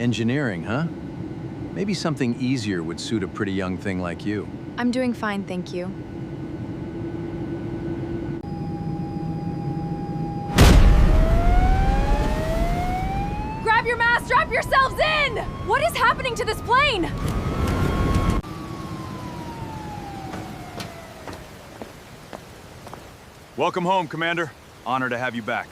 Engineering, huh? Maybe something easier would suit a pretty young thing like you. I'm doing fine, thank you. Grab your mask, strap yourselves in! What is happening to this plane? Welcome home, Commander. Honor to have you back.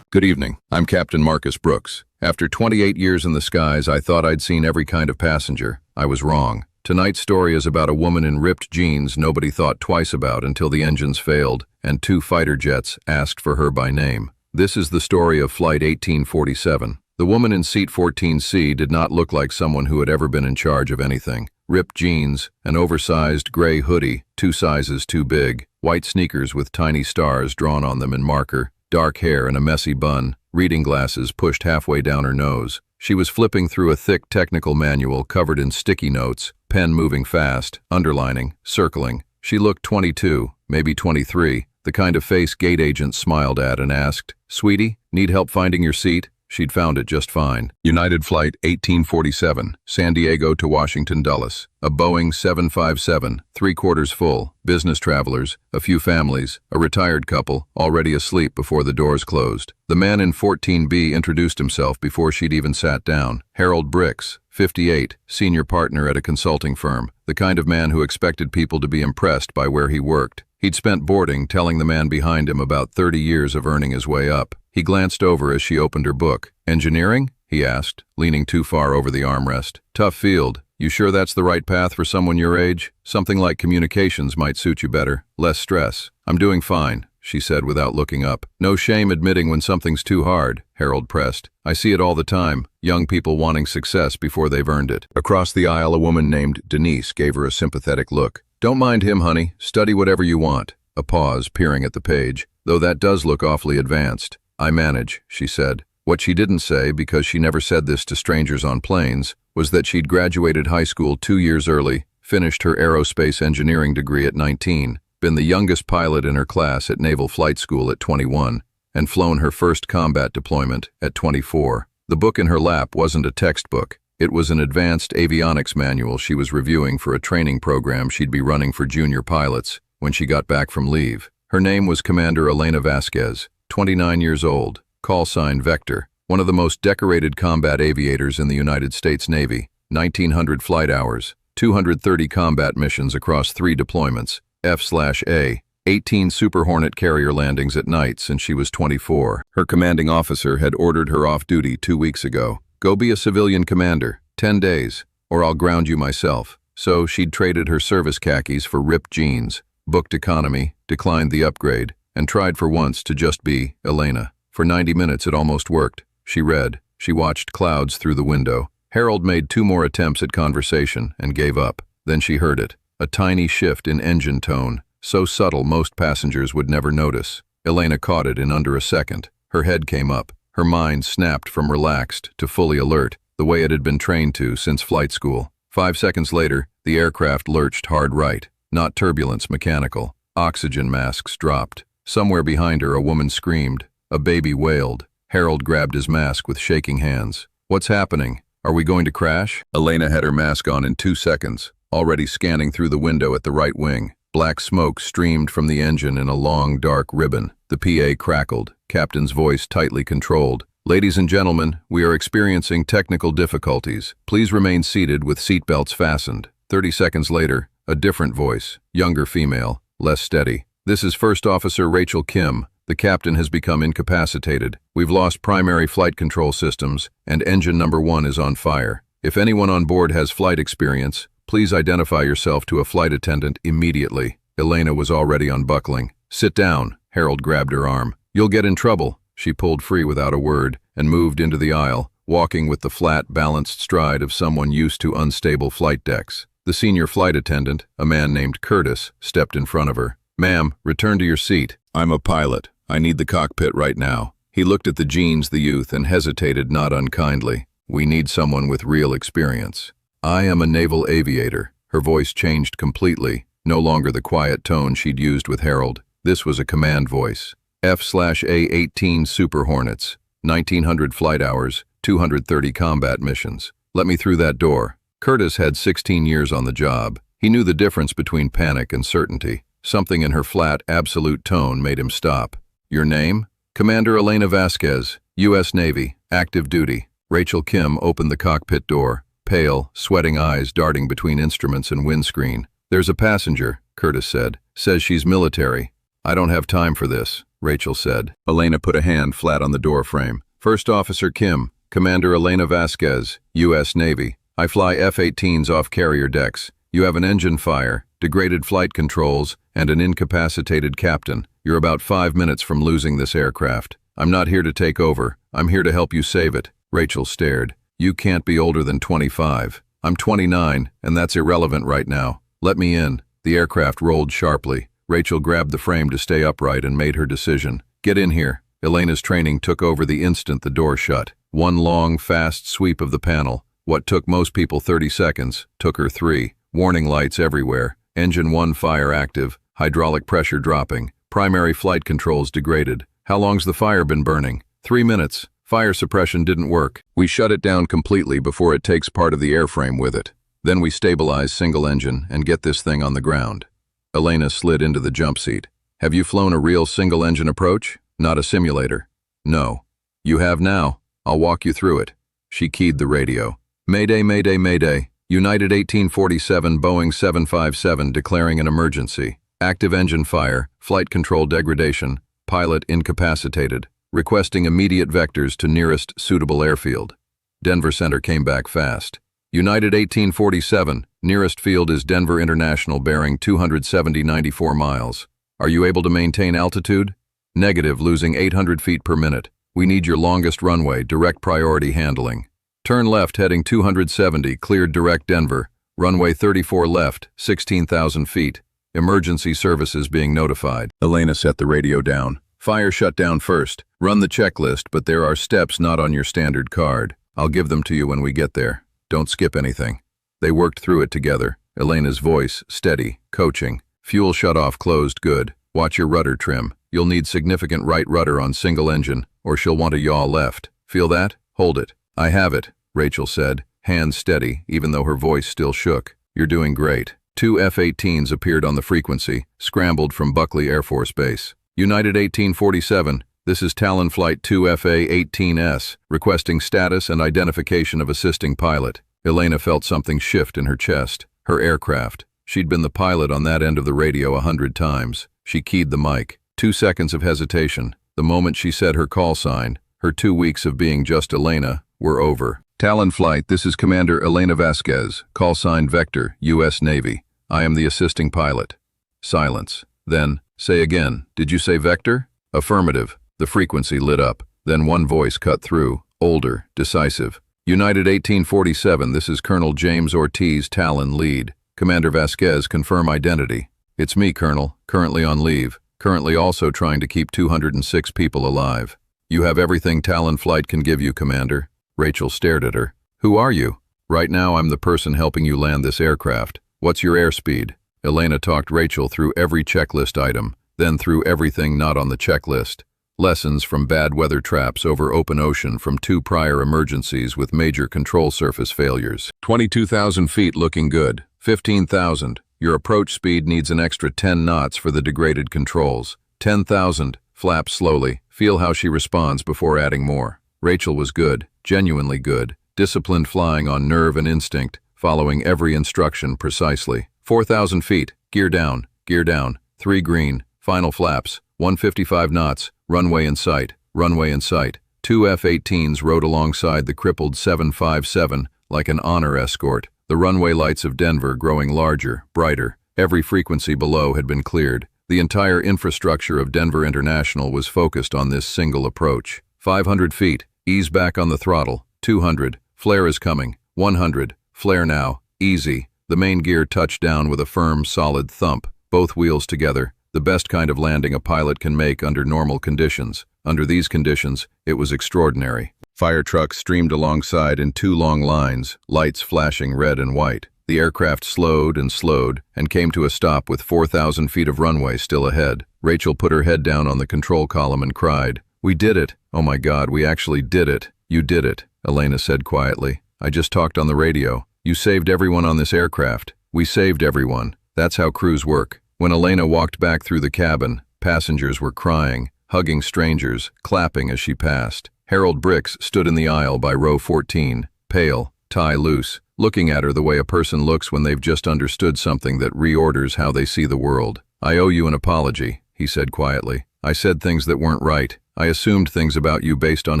Good evening. I'm Captain Marcus Brooks. After 28 years in the skies, I thought I'd seen every kind of passenger. I was wrong. Tonight's story is about a woman in ripped jeans nobody thought twice about until the engines failed and 2 fighter jets asked for her by name. This is the story of Flight 1847. The woman in seat 14C did not look like someone who had ever been in charge of anything. Ripped jeans, an oversized gray hoodie, 2 sizes too big, white sneakers with tiny stars drawn on them in marker, dark hair and a messy bun, reading glasses pushed halfway down her nose. She was flipping through a thick technical manual covered in sticky notes, pen moving fast, underlining, circling. She looked 22, maybe 23, the kind of face gate agents smiled at and asked, "Sweetie, need help finding your seat?" She'd found it just fine. United Flight 1847, San Diego to Washington Dulles. A Boeing 757, 3/4 full, business travelers, a few families, a retired couple, already asleep before the doors closed. The man in 14B introduced himself before she'd even sat down. Harold Bricks, 58, senior partner at a consulting firm, the kind of man who expected people to be impressed by where he worked. He'd spent boarding, telling the man behind him about 30 years of earning his way up. He glanced over as she opened her book. "Engineering?" he asked, leaning too far over the armrest. "Tough field. You sure that's the right path for someone your age? Something like communications might suit you better. Less stress." "I'm doing fine," she said without looking up. "No shame admitting when something's too hard," Harold pressed. "I see it all the time, young people wanting success before they've earned it." Across the aisle, a woman named Denise gave her a sympathetic look. "Don't mind him, honey. Study whatever you want." A pause, peering at the page. "Though that does look awfully advanced." "I manage," she said. What she didn't say, because she never said this to strangers on planes, was that she'd graduated high school 2 years early, finished her aerospace engineering degree at 19, been the youngest pilot in her class at Naval Flight School at 21, and flown her first combat deployment at 24. The book in her lap wasn't a textbook. It was an advanced avionics manual she was reviewing for a training program she'd be running for junior pilots when she got back from leave. Her name was Commander Elena Vasquez, 29 years old, call sign Vector, one of the most decorated combat aviators in the United States Navy, 1,900 flight hours, 230 combat missions across 3 deployments, F/A, 18 Super Hornet carrier landings at night since she was 24. Her commanding officer had ordered her off duty 2 weeks ago. "Go be a civilian commander, 10 days, or I'll ground you myself." So she'd traded her service khakis for ripped jeans, booked economy, declined the upgrade, and tried for once to just be Elena. For 90 minutes it almost worked. She read, she watched clouds through the window. Harold made 2 more attempts at conversation and gave up. Then she heard it, a tiny shift in engine tone, so subtle most passengers would never notice. Elena caught it in under a second. Her head came up. Her mind snapped from relaxed to fully alert, the way it had been trained to since flight school. 5 seconds later, the aircraft lurched hard right. Not turbulence, mechanical. Oxygen masks dropped. Somewhere behind her, a woman screamed. A baby wailed. Harold grabbed his mask with shaking hands. "What's happening? Are we going to crash?" Elena had her mask on in 2 seconds, already scanning through the window at the right wing. Black smoke streamed from the engine in a long, dark ribbon. The PA crackled, captain's voice tightly controlled. "Ladies and gentlemen, we are experiencing technical difficulties. Please remain seated with seatbelts fastened." 30 seconds later, a different voice, younger female, less steady. "This is First Officer Rachel Kim. The captain has become incapacitated. We've lost primary flight control systems, and engine number 1 is on fire. If anyone on board has flight experience, please identify yourself to a flight attendant immediately." Elena was already unbuckling. "Sit down." Harold grabbed her arm. "You'll get in trouble." She pulled free without a word and moved into the aisle, walking with the flat, balanced stride of someone used to unstable flight decks. The senior flight attendant, a man named Curtis, stepped in front of her. "Ma'am, return to your seat. I'm a pilot. I need the cockpit right now." He looked at the jeans, the youth, and hesitated not unkindly. "We need someone with real experience." "I am a naval aviator." Her voice changed completely, no longer the quiet tone she'd used with Harold. This was a command voice. F/A-18 Super Hornets, 1,900 flight hours, 230 combat missions. Let me through that door. Curtis had 16 years on the job. He knew the difference between panic and certainty. Something in her flat, absolute tone made him stop. Your name? Commander Elena Vasquez, U.S. Navy, active duty. Rachel Kim opened the cockpit door, pale, sweating eyes darting between instruments and windscreen. There's a passenger, Curtis said. Says she's military. I don't have time for this, Rachel said. Elena put a hand flat on the door frame. First Officer Kim, Commander Elena Vasquez, U.S. Navy. I fly F-18s off carrier decks. You have an engine fire, degraded flight controls, and an incapacitated captain. You're about 5 minutes from losing this aircraft. I'm not here to take over. I'm here to help you save it. Rachel stared. You can't be older than 25. I'm 29, and that's irrelevant right now. Let me in. The aircraft rolled sharply. Rachel grabbed the frame to stay upright and made her decision. Get in here. Elena's training took over the instant the door shut. One long, fast sweep of the panel. What took most people 30 seconds, took her 3. Warning lights everywhere. Engine 1 fire active. Hydraulic pressure dropping. Primary flight controls degraded. How long's the fire been burning? 3 minutes. Fire suppression didn't work. We shut it down completely before it takes part of the airframe with it. Then we stabilize single engine and get this thing on the ground. Elena slid into the jump seat. Have you flown a real single engine approach? Not a simulator. No. You have now. I'll walk you through it. She keyed the radio. Mayday, mayday, mayday. United 1847 Boeing 757 declaring an emergency. Active engine fire, flight control degradation, pilot incapacitated. Requesting immediate vectors to nearest suitable airfield. Denver Center came back fast. United 1847, nearest field is Denver International bearing 270.94 miles. Are you able to maintain altitude? Negative, losing 800 feet per minute. We need your longest runway, direct priority handling. Turn left heading 270, cleared direct Denver. Runway 34 left, 16,000 feet. Emergency services being notified. Elena set the radio down. Fire shut down first. Run the checklist, but there are steps not on your standard card. I'll give them to you when we get there. Don't skip anything. They worked through it together. Elena's voice, steady, coaching. Fuel shut-off closed, good. Watch your rudder trim. You'll need significant right rudder on single engine, or she'll want a yaw left. Feel that? Hold it. I have it, Rachel said, hands steady, even though her voice still shook. You're doing great. 2 F-18s appeared on the frequency, scrambled from Buckley Air Force Base. United 1847, this is Talon Flight 2 FA-18S, requesting status and identification of assisting pilot. Elena felt something shift in her chest. Her aircraft. She'd been the pilot on that end of the radio 100 times. She keyed the mic. 2 seconds of hesitation. The moment she said her call sign, her 2 weeks of being just Elena, were over. Talon Flight, this is Commander Elena Vasquez, call sign Vector, U.S. Navy. I am the assisting pilot. Silence. Then, say again, did you say Vector? Affirmative. The frequency lit up. Then one voice cut through, older, decisive. United 1847, this is Colonel James Ortiz, Talon Lead. Commander Vasquez, confirm identity. It's me, Colonel, currently on leave, currently also trying to keep 206 people alive. You have everything Talon Flight can give you, Commander. Rachel stared at her. Who are you? Right now I'm the person helping you land this aircraft. What's your airspeed? Elena talked Rachel through every checklist item, then through everything not on the checklist. Lessons from bad weather traps over open ocean from 2 prior emergencies with major control surface failures. 22,000 feet looking good. 15,000. Your approach speed needs an extra 10 knots for the degraded controls. 10,000. Flap slowly. Feel how she responds before adding more. Rachel was good, genuinely good. Disciplined flying on nerve and instinct, following every instruction precisely. 4,000 feet. Gear down. Gear down. 3 green. Final flaps. 155 knots. Runway in sight. Runway in sight. 2 F-18s rode alongside the crippled 757 like an honor escort. The runway lights of Denver growing larger, brighter. Every frequency below had been cleared. The entire infrastructure of Denver International was focused on this single approach. 500 feet. Ease back on the throttle. 200. Flare is coming. 100. Flare now. Easy. The main gear touched down with a firm, solid thump. Both wheels together. The best kind of landing a pilot can make under normal conditions. Under these conditions, it was extraordinary. Fire trucks streamed alongside in 2 long lines, lights flashing red and white. The aircraft slowed and came to a stop with 4,000 feet of runway still ahead. Rachel put her head down on the control column and cried, We did it. Oh my God, we actually did it. You did it, Elena said quietly. I just talked on the radio. You saved everyone on this aircraft. We saved everyone. That's how crews work. When Elena walked back through the cabin, passengers were crying, hugging strangers, clapping as she passed. Harold Bricks stood in the aisle by row 14, pale, tie loose, looking at her the way a person looks when they've just understood something that reorders how they see the world. I owe you an apology, he said quietly. I said things that weren't right. I assumed things about you based on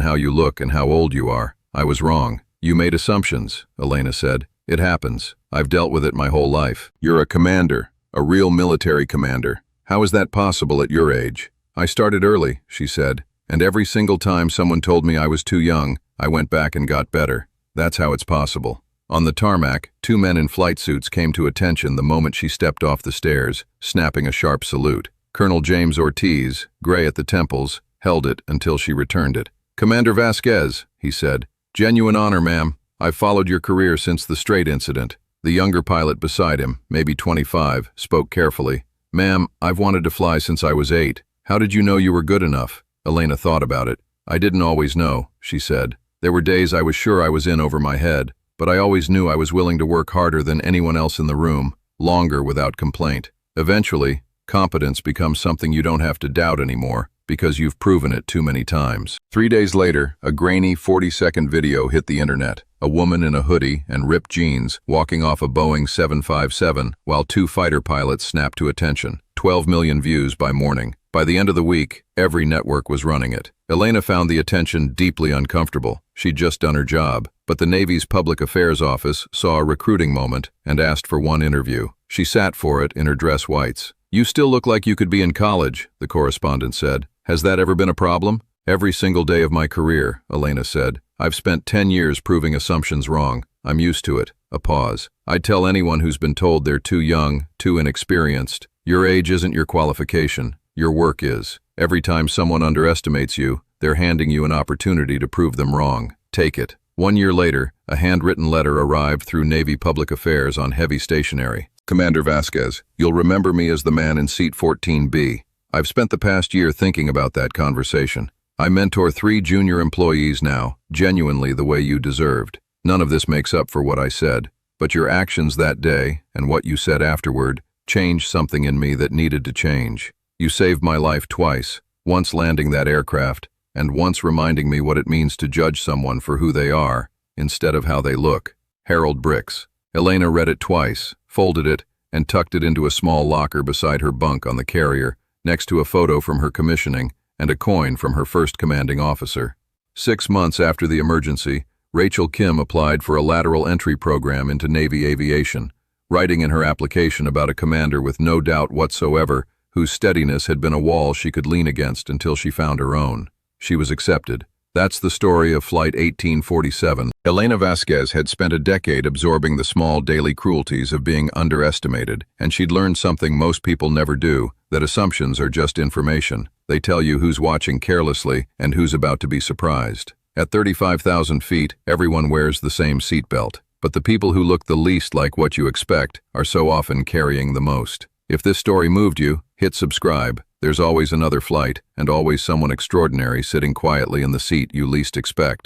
how you look and how old you are. I was wrong. You made assumptions, Elena said. It happens. I've dealt with it my whole life. You're a commander, a real military commander. How is that possible at your age? I started early, she said, and every single time someone told me I was too young, I went back and got better. That's how it's possible. On the tarmac, 2 men in flight suits came to attention the moment she stepped off the stairs, snapping a sharp salute. Colonel James Ortiz, gray at the temples, held it until she returned it. Commander Vasquez, he said. Genuine honor, ma'am. I've followed your career since the Strait incident. The younger pilot beside him, maybe 25, spoke carefully. Ma'am, I've wanted to fly since I was 8. How did you know you were good enough? Elena thought about it. I didn't always know, she said. There were days I was sure I was in over my head, but I always knew I was willing to work harder than anyone else in the room, longer without complaint. Eventually, competence becomes something you don't have to doubt anymore, because you've proven it too many times. 3 days later, a grainy 40-second video hit the internet. A woman in a hoodie and ripped jeans walking off a Boeing 757 while 2 fighter pilots snapped to attention. 12 million views by morning. By the end of the week, every network was running it. Elena found the attention deeply uncomfortable. She'd just done her job, but the Navy's Public Affairs Office saw a recruiting moment and asked for one interview. She sat for it in her dress whites. You still look like you could be in college, the correspondent said. Has that ever been a problem? Every single day of my career, Elena said. I've spent 10 years proving assumptions wrong. I'm used to it. A pause. I'd tell anyone who's been told they're too young, too inexperienced. Your age isn't your qualification. Your work is. Every time someone underestimates you, they're handing you an opportunity to prove them wrong. Take it. 1 year later, a handwritten letter arrived through Navy Public Affairs on heavy stationery. Commander Vasquez, you'll remember me as the man in seat 14B. I've spent the past year thinking about that conversation. I mentor 3 junior employees now, genuinely the way you deserved. None of this makes up for what I said, but your actions that day, and what you said afterward, changed something in me that needed to change. You saved my life twice, once landing that aircraft, and once reminding me what it means to judge someone for who they are, instead of how they look. Harold Bricks. Elena read it twice, folded it, and tucked it into a small locker beside her bunk on the carrier, next to a photo from her commissioning and a coin from her first commanding officer. 6 months after the emergency, Rachel Kim applied for a lateral entry program into Navy Aviation, writing in her application about a commander with no doubt whatsoever whose steadiness had been a wall she could lean against until she found her own. She was accepted. That's the story of Flight 1847. Elena Vasquez had spent a decade absorbing the small daily cruelties of being underestimated, and she'd learned something most people never do, that assumptions are just information. They tell you who's watching carelessly and who's about to be surprised. At 35,000 feet, everyone wears the same seatbelt, but the people who look the least like what you expect are so often carrying the most. If this story moved you, hit subscribe. There's always another flight, and always someone extraordinary sitting quietly in the seat you least expect.